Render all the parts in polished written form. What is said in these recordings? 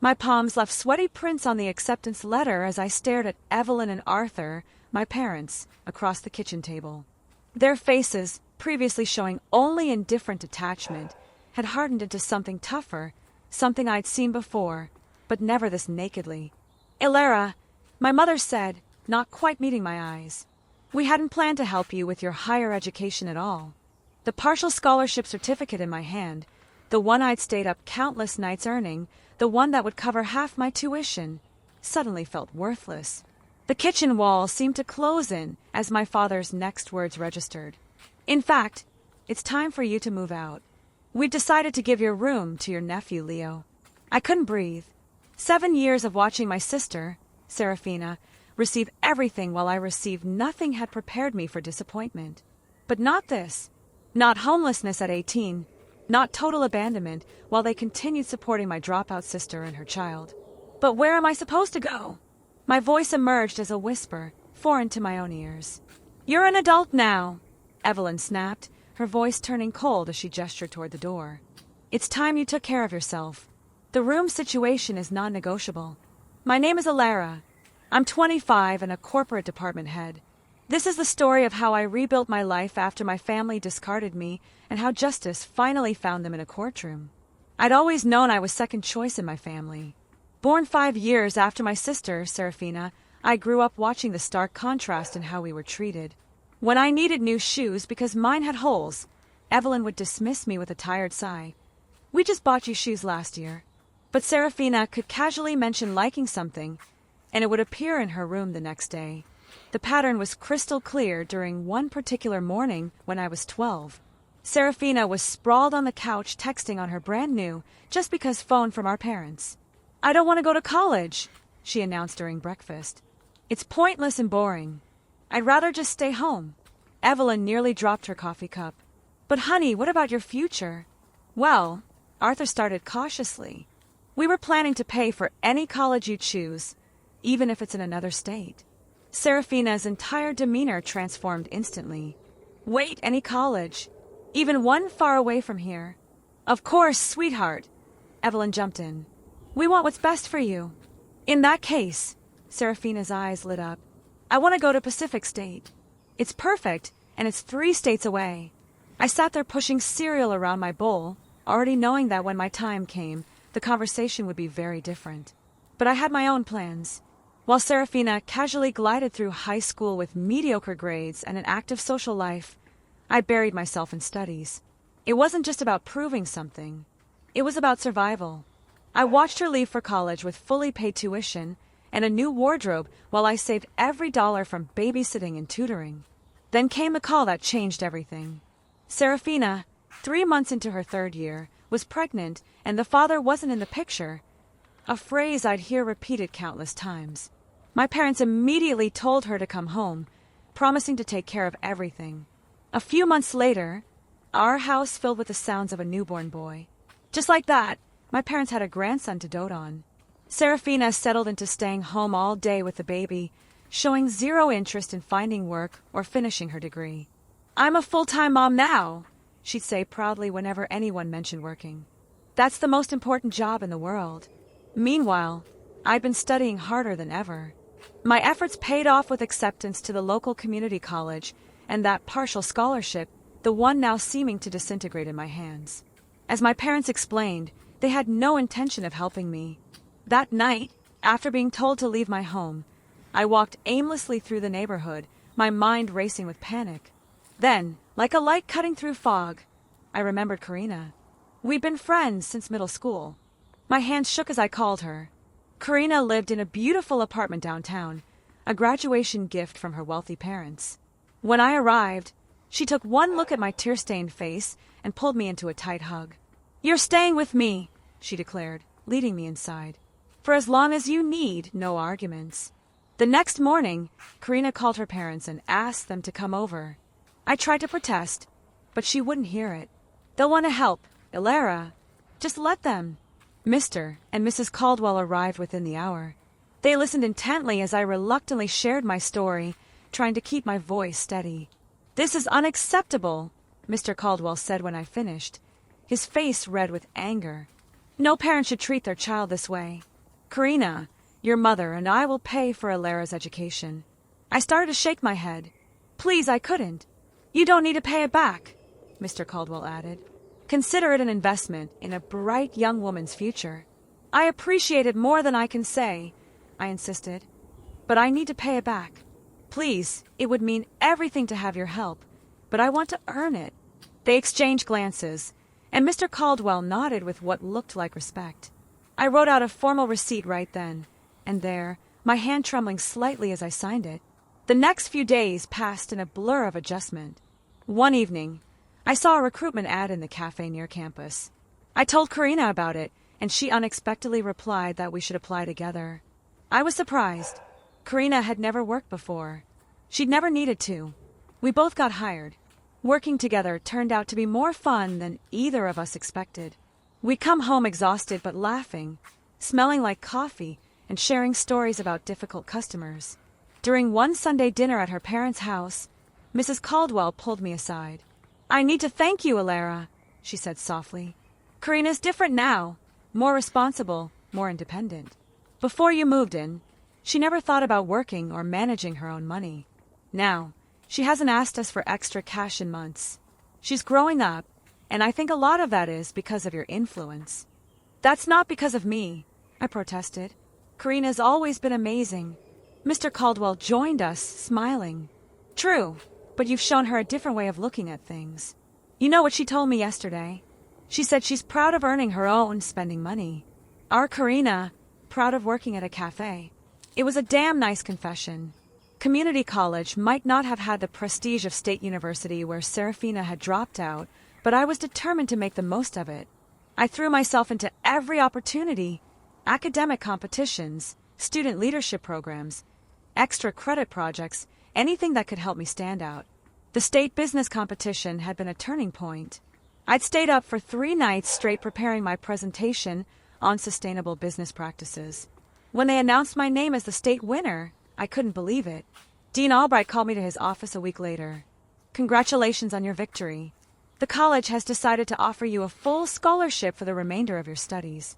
My palms left sweaty prints on the acceptance letter as I stared at Evelyn and Arthur, my parents, across the kitchen table. Their faces, previously showing only indifferent attachment, had hardened into something tougher, something I'd seen before, but never this nakedly. "Ilara," my mother said, not quite meeting my eyes. "We hadn't planned to help you with your higher education at all." The partial scholarship certificate in my hand, the one I'd stayed up countless nights earning, the one that would cover half my tuition, suddenly felt worthless. The kitchen wall seemed to close in as my father's next words registered. "In fact, it's time for you to move out. We've decided to give your room to your nephew, Leo." I couldn't breathe. 7 years of watching my sister, Serafina, receive everything while I received nothing had prepared me for disappointment. But not this. Not homelessness at 18. Not total abandonment while they continued supporting my dropout sister and her child. But where am I supposed to go? My voice emerged as a whisper, foreign to my own ears. "You're an adult now," Evelyn snapped, her voice turning cold as she gestured toward the door. "It's time you took care of yourself. The room situation is non-negotiable. My name is Ilara. I'm 25 and a corporate department head. This is the story of how I rebuilt my life after my family discarded me and how justice finally found them in a courtroom. I'd always known I was second choice in my family. Born 5 years after my sister, Serafina, I grew up watching the stark contrast in how we were treated. When I needed new shoes because mine had holes, Evelyn would dismiss me with a tired sigh. "We just bought you shoes last year." But Serafina could casually mention liking something, and it would appear in her room the next day. The pattern was crystal clear during one particular morning when I was 12. Serafina was sprawled on the couch texting on her brand new, just because phone from our parents. "I don't want to go to college," she announced during breakfast. "It's pointless and boring. I'd rather just stay home." Evelyn nearly dropped her coffee cup. "But honey, what about your future?" "Well," Arthur started cautiously, "we were planning to pay for any college you choose, even if it's in another state." Serafina's entire demeanor transformed instantly. "Wait, any college? Even one far away from here?" "Of course, sweetheart," Evelyn jumped in. "We want what's best for you." "In that case," Serafina's eyes lit up, "I want to go to Pacific State. It's perfect, and it's 3 states away." I sat there pushing cereal around my bowl, already knowing that when my time came, the conversation would be very different. But I had my own plans. While Serafina casually glided through high school with mediocre grades and an active social life, I buried myself in studies. It wasn't just about proving something. It was about survival. I watched her leave for college with fully paid tuition and a new wardrobe while I saved every dollar from babysitting and tutoring. Then came the call that changed everything. Serafina, 3 months into her 3rd year, was pregnant and the father wasn't in the picture, a phrase I'd hear repeated countless times. My parents immediately told her to come home, promising to take care of everything. A few months later, our house filled with the sounds of a newborn boy. Just like that, my parents had a grandson to dote on. Serafina settled into staying home all day with the baby, showing zero interest in finding work or finishing her degree. "I'm a full-time mom now," she'd say proudly whenever anyone mentioned working. "That's the most important job in the world." Meanwhile, I'd been studying harder than ever. My efforts paid off with acceptance to the local community college and that partial scholarship, the one now seeming to disintegrate in my hands. As my parents explained, they had no intention of helping me. That night, after being told to leave my home, I walked aimlessly through the neighborhood, my mind racing with panic. Then, like a light cutting through fog, I remembered Karina. We'd been friends since middle school. My hands shook as I called her. Karina lived in a beautiful apartment downtown, a graduation gift from her wealthy parents. When I arrived, she took one look at my tear-stained face and pulled me into a tight hug. "You're staying with me," she declared, leading me inside. "For as long as you need, no arguments." The next morning, Karina called her parents and asked them to come over. I tried to protest, but she wouldn't hear it. "They'll want to help, Ilara. Just let them." Mr. and Mrs. Caldwell arrived within the hour. They listened intently as I reluctantly shared my story, trying to keep my voice steady. "This is unacceptable," Mr. Caldwell said when I finished, his face red with anger. "No parent should treat their child this way." Karina, your mother and I will pay for Alara's education. I started to shake my head. Please, I couldn't. You don't need to pay it back, Mr. Caldwell added. Consider it an investment in a bright young woman's future. I appreciate it more than I can say, I insisted. But I need to pay it back. Please, it would mean everything to have your help, but I want to earn it. They exchanged glances, and Mr. Caldwell nodded with what looked like respect. I wrote out a formal receipt right then, and there, my hand trembling slightly as I signed it. The next few days passed in a blur of adjustment. One evening, I saw a recruitment ad in the cafe near campus. I told Karina about it, and she unexpectedly replied that we should apply together. I was surprised. Karina had never worked before. She'd never needed to. We both got hired. Working together turned out to be more fun than either of us expected. We'd come home exhausted but laughing, smelling like coffee, and sharing stories about difficult customers. During one Sunday dinner at her parents' house, Mrs. Caldwell pulled me aside. I need to thank you, Alara, she said softly. Karina's different now, more responsible, more independent. Before you moved in, she never thought about working or managing her own money. Now, she hasn't asked us for extra cash in months. She's growing up, and I think a lot of that is because of your influence. That's not because of me, I protested. Karina's always been amazing. Mr. Caldwell joined us, smiling. True, but you've shown her a different way of looking at things. You know what she told me yesterday? She said she's proud of earning her own spending money. Our Karina, proud of working at a cafe. It was a damn nice confession. Community college might not have had the prestige of State University where Serafina had dropped out, but I was determined to make the most of it. I threw myself into every opportunity: academic competitions, student leadership programs, extra credit projects, anything that could help me stand out. The state business competition had been a turning point. I'd stayed up for 3 nights straight preparing my presentation on sustainable business practices. When they announced my name as the state winner, I couldn't believe it. Dean Albright called me to his office a week later. Congratulations on your victory. The college has decided to offer you a full scholarship for the remainder of your studies.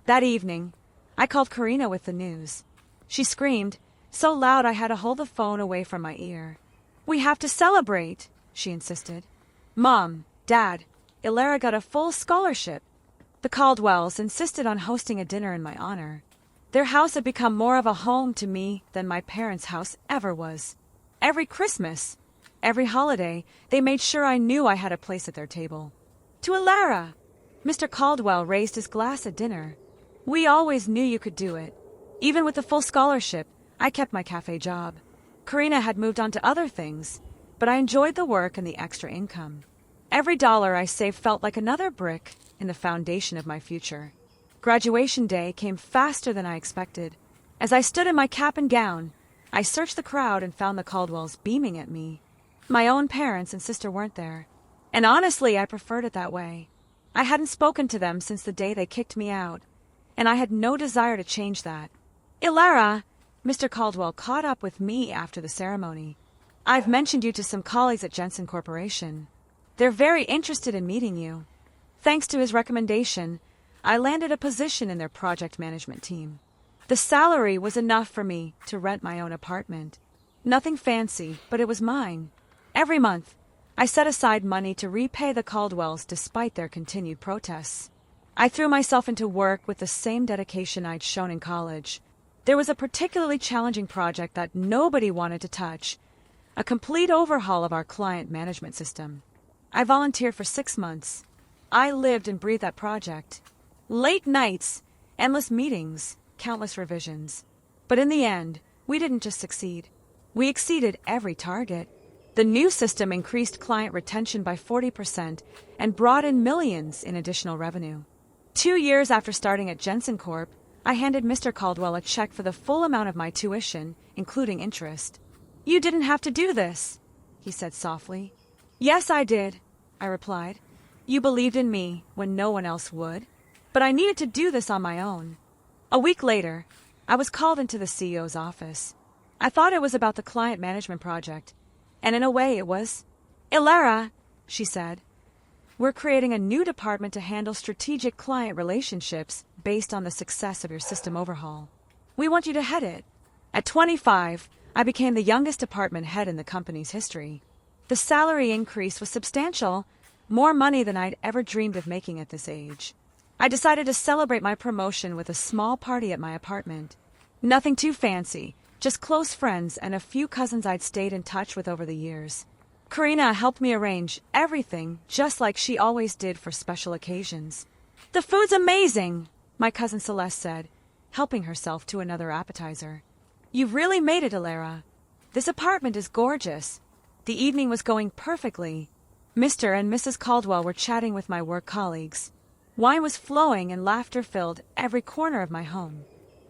That evening, I called Karina with the news. She screamed, so loud I had to hold the phone away from my ear. We have to celebrate, she insisted. Mom, Dad, Alara got a full scholarship. The Caldwells insisted on hosting a dinner in my honor. Their house had become more of a home to me than my parents' house ever was. Every Christmas, every holiday, they made sure I knew I had a place at their table. To Alara! Mr. Caldwell raised his glass at dinner. We always knew you could do it. Even with the full scholarship, I kept my cafe job. Karina had moved on to other things, but I enjoyed the work and the extra income. Every dollar I saved felt like another brick in the foundation of my future. Graduation day came faster than I expected. As I stood in my cap and gown, I searched the crowd and found the Caldwells beaming at me. My own parents and sister weren't there, and honestly, I preferred it that way. I hadn't spoken to them since the day they kicked me out, and I had no desire to change that. Alara, Mr. Caldwell caught up with me after the ceremony. I've mentioned you to some colleagues at Jensen Corporation. They're very interested in meeting you. Thanks to his recommendation, I landed a position in their project management team. The salary was enough for me to rent my own apartment. Nothing fancy, but it was mine. Every month, I set aside money to repay the Caldwells despite their continued protests. I threw myself into work with the same dedication I'd shown in college. There was a particularly challenging project that nobody wanted to touch, a complete overhaul of our client management system. I volunteered for 6 months. I lived and breathed that project. Late nights, endless meetings, countless revisions. But in the end, we didn't just succeed. We exceeded every target. The new system increased client retention by 40% and brought in millions in additional revenue. 2 years after starting at Jensen Corp., I handed Mr. Caldwell a check for the full amount of my tuition, including interest. You didn't have to do this, he said softly. Yes, I did, I replied. You believed in me when no one else would. But I needed to do this on my own. A week later, I was called into the CEO's office. I thought it was about the client management project, and in a way it was. Alara, she said, We're creating a new department to handle strategic client relationships based on the success of your system overhaul. We want you to head it. At 25, I became the youngest department head in the company's history. The salary increase was substantial, more money than I'd ever dreamed of making at this age. I decided to celebrate my promotion with a small party at my apartment. Nothing too fancy, just close friends and a few cousins I'd stayed in touch with over the years. Karina helped me arrange everything just like she always did for special occasions. "The food's amazing," my cousin Celeste said, helping herself to another appetizer. "You've really made it, Alara. This apartment is gorgeous." The evening was going perfectly. Mr. and Mrs. Caldwell were chatting with my work colleagues. Wine was flowing and laughter filled every corner of my home.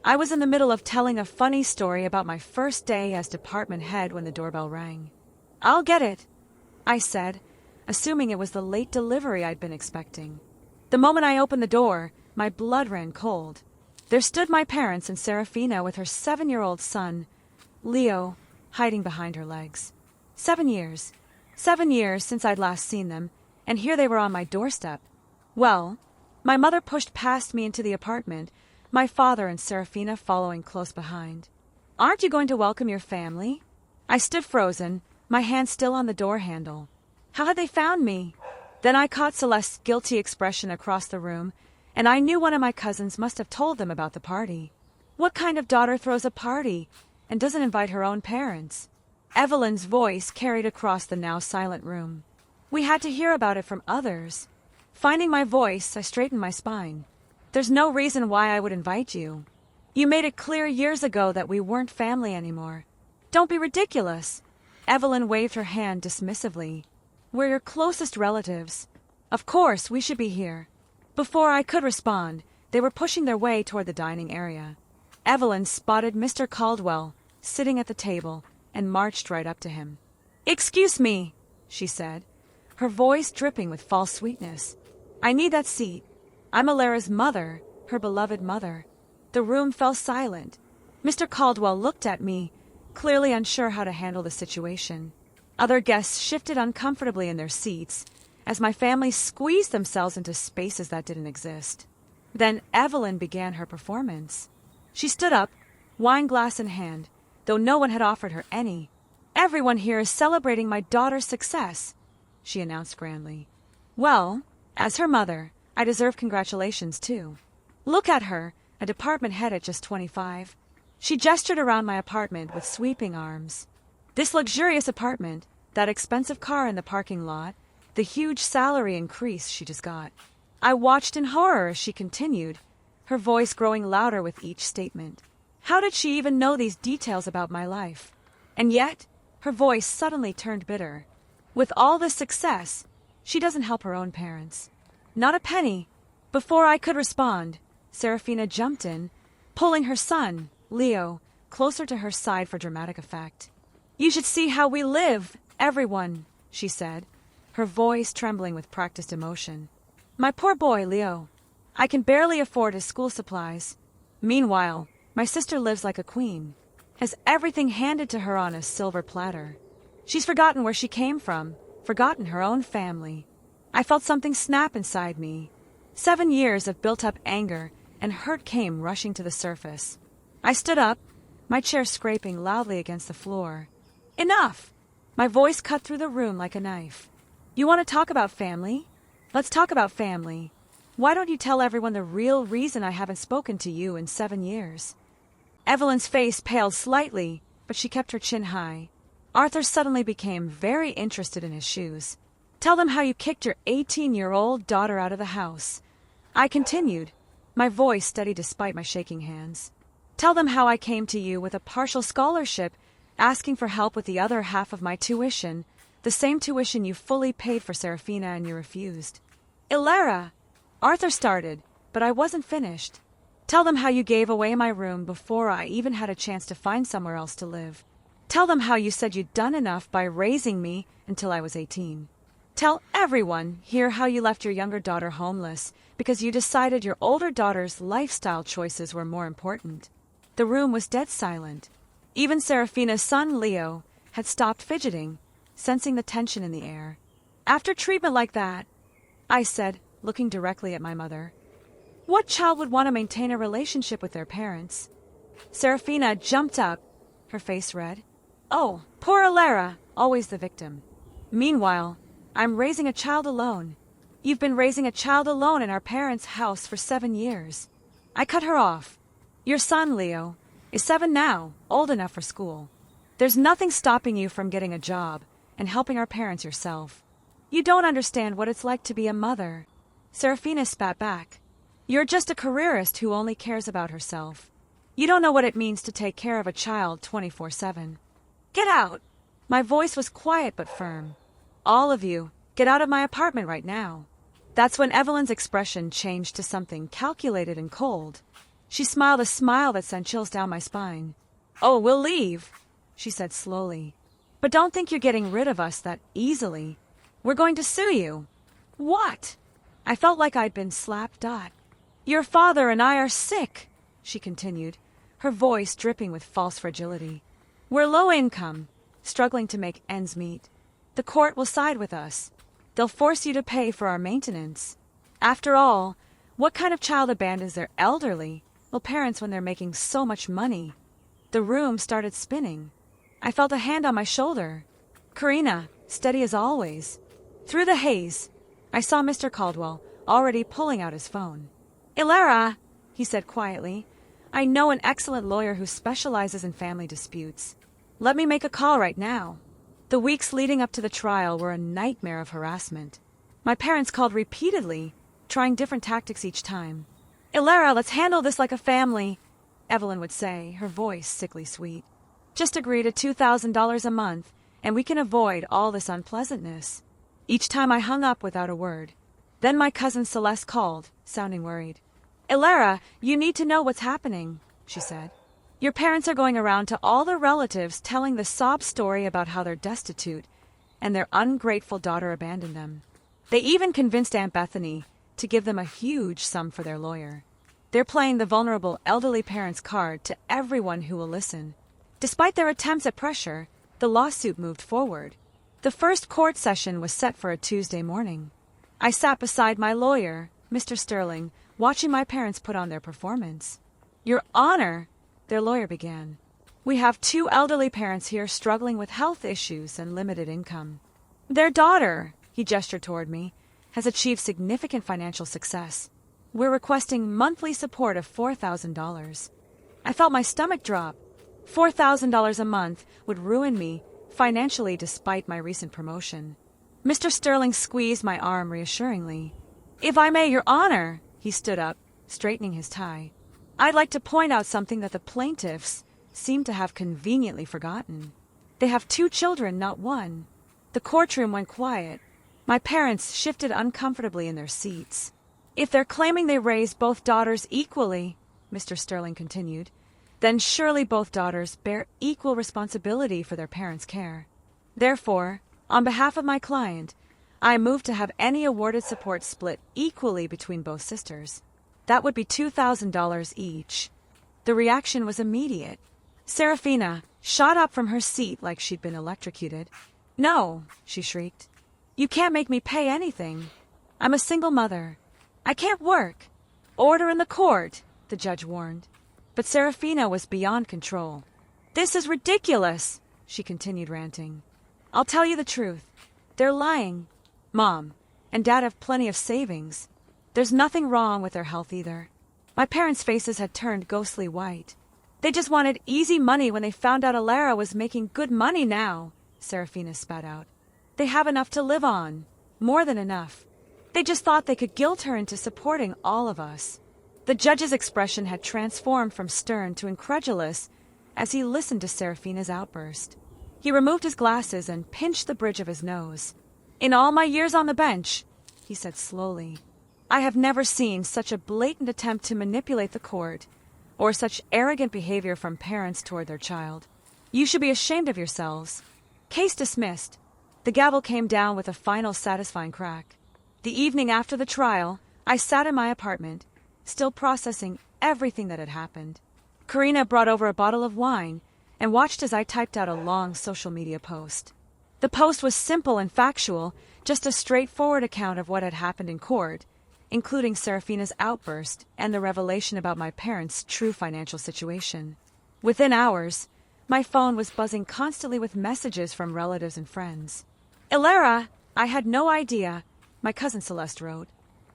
I was in the middle of telling a funny story about my first day as department head when the doorbell rang. "I'll get it," I said, assuming it was the late delivery I'd been expecting. The moment I opened the door, my blood ran cold. There stood my parents and Serafina with her 7-year-old son, Leo, hiding behind her legs. 7 years. 7 years since I'd last seen them, and here they were on my doorstep. Well, my mother pushed past me into the apartment, my father and Serafina following close behind. "Aren't you going to welcome your family?" I stood frozen, my hand still on the door handle. How had they found me? Then I caught Celeste's guilty expression across the room, and I knew one of my cousins must have told them about the party. What kind of daughter throws a party and doesn't invite her own parents? Evelyn's voice carried across the now silent room. We had to hear about it from others. Finding my voice, I straightened my spine. "There's no reason why I would invite you. You made it clear years ago that we weren't family anymore. Don't be ridiculous." Evelyn waved her hand dismissively. "We're your closest relatives. Of course, we should be here." Before I could respond, they were pushing their way toward the dining area. Evelyn spotted Mr. Caldwell sitting at the table and marched right up to him. "Excuse me," she said, her voice dripping with false sweetness. "I need that seat. I'm Alara's mother, her beloved mother." The room fell silent. Mr. Caldwell looked at me, clearly unsure how to handle the situation. Other guests shifted uncomfortably in their seats as my family squeezed themselves into spaces that didn't exist. Then Evelyn began her performance. She stood up, wine glass in hand, though no one had offered her any. "Everyone here is celebrating my daughter's success," she announced grandly. Well, as her mother, I deserve congratulations too. Look at her, a department head at just 25. She gestured around my apartment with sweeping arms. This luxurious apartment, that expensive car in the parking lot, the huge salary increase she just got. I watched in horror as she continued, her voice growing louder with each statement. How did she even know these details about my life? And yet, her voice suddenly turned bitter. With all this success, she doesn't help her own parents. Not a penny. Before I could respond, Serafina jumped in, pulling her son, Leo, closer to her side for dramatic effect. "You should see how we live, everyone," she said, her voice trembling with practiced emotion. "My poor boy, Leo. I can barely afford his school supplies. Meanwhile, my sister lives like a queen, has everything handed to her on a silver platter. She's forgotten where she came from, forgotten her own family." I felt something snap inside me. 7 years of built-up anger and hurt came rushing to the surface. I stood up, my chair scraping loudly against the floor. "Enough!" My voice cut through the room like a knife. "You want to talk about family? Let's talk about family. Why don't you tell everyone the real reason I haven't spoken to you in 7 years? Evelyn's face paled slightly, but she kept her chin high. Arthur suddenly became very interested in his shoes. "Tell them how you kicked your 18-year-old daughter out of the house." I continued, my voice steady despite my shaking hands. "Tell them how I came to you with a partial scholarship, asking for help with the other half of my tuition, the same tuition you fully paid for Serafina and you refused." "Alara!" Arthur started, but I wasn't finished. "Tell them how you gave away my room before I even had a chance to find somewhere else to live. Tell them how you said you'd done enough by raising me until I was 18. Tell everyone here how you left your younger daughter homeless because you decided your older daughter's lifestyle choices were more important." The room was dead silent. Even Serafina's son, Leo, had stopped fidgeting, sensing the tension in the air. After treatment like that, I said, looking directly at my mother. What child would want to maintain a relationship with their parents? Serafina jumped up, her face red. Oh, poor Alara, always the victim. Meanwhile, I'm raising a child alone. You've been raising a child alone in our parents' house for 7 years. I cut her off. Your son, Leo, is 7 now, old enough for school. There's nothing stopping you from getting a job and helping our parents yourself. You don't understand what it's like to be a mother. Serafina spat back. You're just a careerist who only cares about herself. You don't know what it means to take care of a child 24/7. Get out! My voice was quiet but firm. All of you, get out of my apartment right now. That's when Evelyn's expression changed to something calculated and cold. She smiled a smile that sent chills down my spine. Oh, we'll leave, she said slowly. But don't think you're getting rid of us that easily. We're going to sue you. What? I felt like I'd been slapped. Your father and I are sick, she continued, her voice dripping with false fragility. We're low income, struggling to make ends meet. The court will side with us. They'll force you to pay for our maintenance. After all, what kind of child abandons their elderly, parents when they're making so much money? The room started spinning. I felt a hand on my shoulder. Karina, steady as always. Through the haze, I saw Mr. Caldwell already pulling out his phone. Alara, he said quietly, I know an excellent lawyer who specializes in family disputes. Let me make a call right now. The weeks leading up to the trial were a nightmare of harassment. My parents called repeatedly, trying different tactics each time. Alara, let's handle this like a family, Evelyn would say, her voice sickly sweet. Just agree to $2,000 a month, and we can avoid all this unpleasantness. Each time I hung up without a word. Then my cousin Celeste called, sounding worried. Alara, you need to know what's happening, she said. Your parents are going around to all their relatives telling the sob story about how they're destitute, and their ungrateful daughter abandoned them. They even convinced Aunt Bethany to give them a huge sum for their lawyer. They're playing the vulnerable elderly parents' card to everyone who will listen. Despite their attempts at pressure, the lawsuit moved forward. The first court session was set for a Tuesday morning. I sat beside my lawyer, Mr. Sterling, watching my parents put on their performance. Your Honor, their lawyer began. We have 2 elderly parents here struggling with health issues and limited income. Their daughter, he gestured toward me, has achieved significant financial success. We're requesting monthly support of $4,000. I felt my stomach drop. $4,000 a month would ruin me financially despite my recent promotion. Mr. Sterling squeezed my arm reassuringly. If I may, Your Honor, he stood up, straightening his tie. I'd like to point out something that the plaintiffs seem to have conveniently forgotten. They have 2 children, not 1. The courtroom went quiet. My parents shifted uncomfortably in their seats. If they're claiming they raised both daughters equally, Mr. Sterling continued, then surely both daughters bear equal responsibility for their parents' care. Therefore, on behalf of my client, I move to have any awarded support split equally between both sisters. That would be $2,000 each. The reaction was immediate. Serafina shot up from her seat like she'd been electrocuted. No, she shrieked. You can't make me pay anything. I'm a single mother. I can't work. Order in the court, the judge warned. But Serafina was beyond control. This is ridiculous, she continued ranting. I'll tell you the truth. They're lying. Mom and Dad have plenty of savings. There's nothing wrong with their health either. My parents' faces had turned ghostly white. They just wanted easy money when they found out Alara was making good money now, Serafina spat out. They have enough to live on. More than enough. They just thought they could guilt her into supporting all of us. The judge's expression had transformed from stern to incredulous as he listened to Serafina's outburst. He removed his glasses and pinched the bridge of his nose. In all my years on the bench, he said slowly, I have never seen such a blatant attempt to manipulate the court or such arrogant behavior from parents toward their child. You should be ashamed of yourselves. Case dismissed. The gavel came down with a final satisfying crack. The evening after the trial, I sat in my apartment, still processing everything that had happened. Karina brought over a bottle of wine and watched as I typed out a long social media post. The post was simple and factual, Just a straightforward account of what had happened in court, including Serafina's outburst and the revelation about my parents' true financial situation. Within hours, my phone was buzzing constantly with messages from relatives and friends. "Ilara, I had no idea," my cousin Celeste wrote.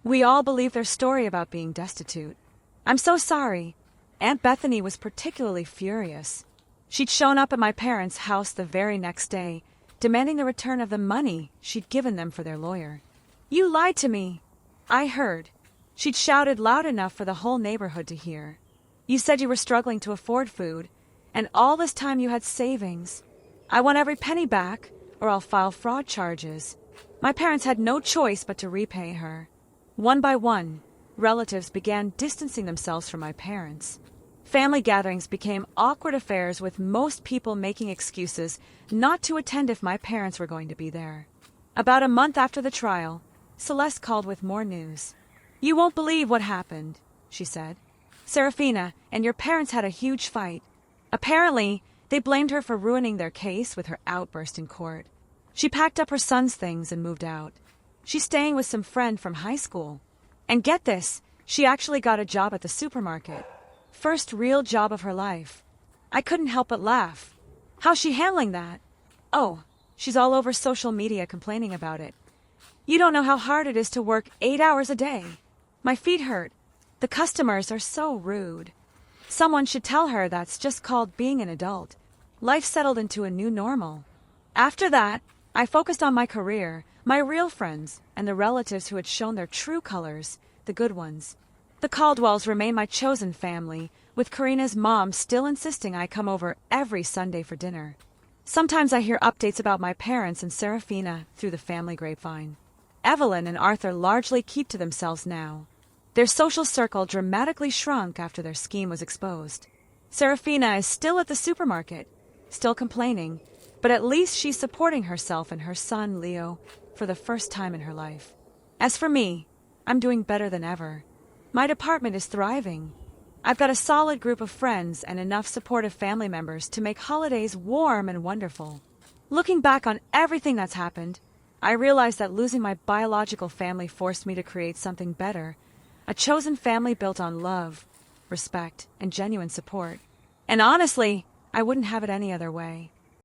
"We all believe their story about being destitute. I'm so sorry." Aunt Bethany was particularly furious. She'd shown up at my parents' house the very next day, demanding the return of the money she'd given them for their lawyer. "You lied to me." I heard. She'd shouted loud enough for the whole neighborhood to hear. "You said you were struggling to afford food, and all this time you had savings. I want every penny back, or I'll file fraud charges." My parents had no choice but to repay her. One by one, relatives began distancing themselves from my parents. Family gatherings became awkward affairs, with most people making excuses not to attend if my parents were going to be there. About a month after the trial, Celeste called with more news. "You won't believe what happened," she said. "Serafina and your parents had a huge fight. Apparently, they blamed her for ruining their case with her outburst in court. She packed up her son's things and moved out. She's staying with some friend from high school. And get this, she actually got a job at the supermarket. First real job of her life." I couldn't help but laugh. "How's she handling that?" "Oh, she's all over social media complaining about it. You don't know how hard it is to work 8 hours a day. My feet hurt. The customers are so rude. Someone should tell her that's just called being an adult. Life settled into a new normal." After that, I focused on my career, my real friends, and the relatives who had shown their true colors, the good ones. The Caldwells remain my chosen family, with Karina's mom still insisting I come over every Sunday for dinner. Sometimes I hear updates about my parents and Serafina through the family grapevine. Evelyn and Arthur largely keep to themselves now. Their social circle dramatically shrunk after their scheme was exposed. Serafina is still at the supermarket, still complaining, but at least she's supporting herself and her son, Leo, for the first time in her life. As for me, I'm doing better than ever. My department is thriving. I've got a solid group of friends and enough supportive family members to make holidays warm and wonderful. Looking back on everything that's happened, I realize that losing my biological family forced me to create something better, a chosen family built on love, respect, and genuine support. And honestly, I wouldn't have it any other way.